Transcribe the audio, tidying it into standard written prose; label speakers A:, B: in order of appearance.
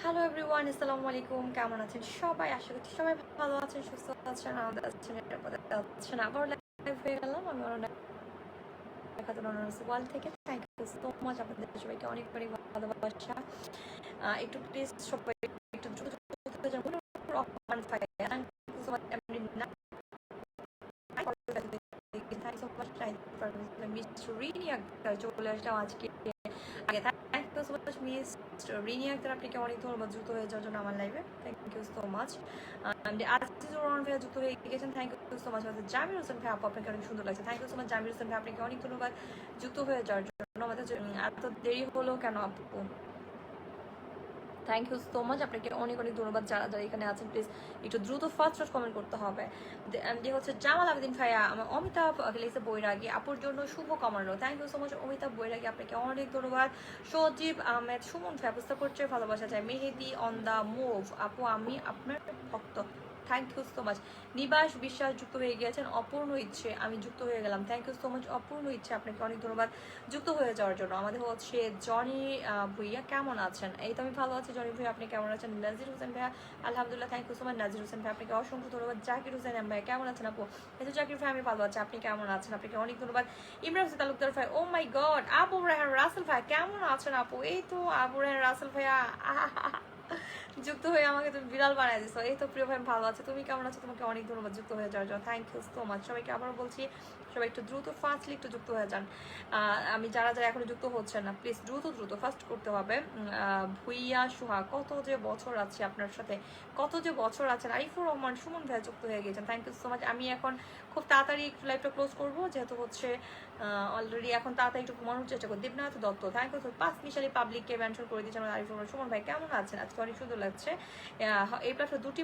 A: Hello everyone, আসসালামু আলাইকুম। কেমন আছেন সবাই? আশা করছি সবাই ভালো আছেন, সুস্থ আছেন, আনন্দ আছেন, নিরাপদে আছেন। আবার লাইভ হয়ে গেলাম আমি অনন্যা খাতুন ওয়ার্ল্ড থেকে। থ্যাংক ইউ সো মাচ আপনাদের সবাইকে অনেক অনেক ভালোবাসা। একটু প্লিজ সবাই একটু দ্রুত দ্রুত যেমন রহমান ফাইয়া থ্যাংক ইউ সো মাচ। এমনি না thank so much mister Rini Akhtar চলে আসলাম আজকে আগে। Thank you so much miss Rini Akhtar, আপনাকে অনেক ধন্যবাদ যুক্ত হয়ে যাওয়ার জন্য আমার লাইভে। Thank you so much. Azizur Rahman ভাইয়া যুক্ত হয়ে গেছেন, থ্যাংক ইউ সো মাচ। আমাদের জামির হোসেন ভাই আপু, আপনাকে অনেক সুন্দর লাগছে, thank you so much Jamir Hossain ভাই, আপনাকে অনেক ধন্যবাদ যুক্ত হয়ে যাওয়ার জন্য। আমাদের এত দেরি হলো কেন আপু? থ্যাংক ইউ সো মাচ, আপনাকে অনেক অনেক ধন্যবাদ। যারা যারা এখানে আছেন প্লিজ একটু দ্রুত ফার্স্ট কমেন্ট করতে হবে। যে হচ্ছে জামাল আবেদিন ভাইয়া, আমার অমিতাভ লিখছে বৈরাগী আপুর জন্য শুভ কামনা। Thank you so much Amitabh Bairagi, আপনাকে অনেক ধন্যবাদ। সজীব আহমেদ সুমন ভাই, বুঝতে করছে ভালোবাসা চাই। মেহেদি অন দা মুভ আপু, আমি আপনার ভক্ত, থ্যাংক ইউ সো মাচ। নিবাস বিশ্বাস যুক্ত হয়ে গিয়েছেন। অপূর্ণ ইচ্ছে, আমি যুক্ত হয়ে গেলাম, থ্যাংক ইউ সো মাচ অপূর্ণ ইচ্ছে, আপনাকে অনেক ধন্যবাদ যুক্ত হয়ে যাওয়ার জন্য। আমাদের হচ্ছে জনি ভুইয়া, কেমন আছেন? এই তো আমি ভালো আছি জনি ভুইয়া, আপনি কেমন আছেন? নাজির হোসেন ভাইয়া আলহামদুলিল্লাহ, থ্যাংক ইউ সো মাচ নাজির হোসেন ভাই, আপনাকে অসংখ্য ধন্যবাদ। জাকির হোসেন ভাই কেমন আছেন আপু? এই তো জাকির ভাই আমি ভালো আছি, আপনি কেমন আছেন? আপনাকে অনেক ধন্যবাদ। ইমরান হোসেন তালুকদার ভাই, ও মাই গড। আবু রায়হান রাসেল ভাই কেমন আছেন আপু? এই তো আবু রায়হান রাসেল ভাইয়া যুক্ত হয়ে আমাকে তুমি বিড়াল বানাই দিছো। এই তো প্রিয় ভাই ভালো আছে, তুমি কেমন আছো? তোমাকে অনেক ধন্যবাদ যুক্ত হয়ে যাওয়ার জন্য, থ্যাংক ইউ সো মাচ। সবাইকে আবারও বলছি সবাই একটু দ্রুত ফাস্টলি একটু যুক্ত হয়ে যান। আমি যারা যারা এখনো যুক্ত হচ্ছেন না প্লিজ দ্রুত দ্রুত ফার্স্ট করতে হবে। ভুইয়া সুহা, কত যে বছর আছে আপনার সাথে, কত যে বছর আছেন। আরিফুর রহমান সুমন ভাই যুক্ত হয়ে গিয়েছেন, থ্যাংক ইউ সো মাচ। আমি এখন খুব তাড়াতাড়ি একটু লাইভটা ক্লোজ করবো, যেহেতু হচ্ছে অলরেডি এখন তাড়াতাড়ি একটু ঘুমানোর চেষ্টা করি। Debnath Dutta, thank you so much. 5 মিশালি পাবলিককে মেনশন করে দিয়েছেন আরিফুর রহমান সুমন ভাই, কেমন আছেন? আজকে অনেক সুন্দর লাগছে। এই প্ল্যাটফর্মে দুটি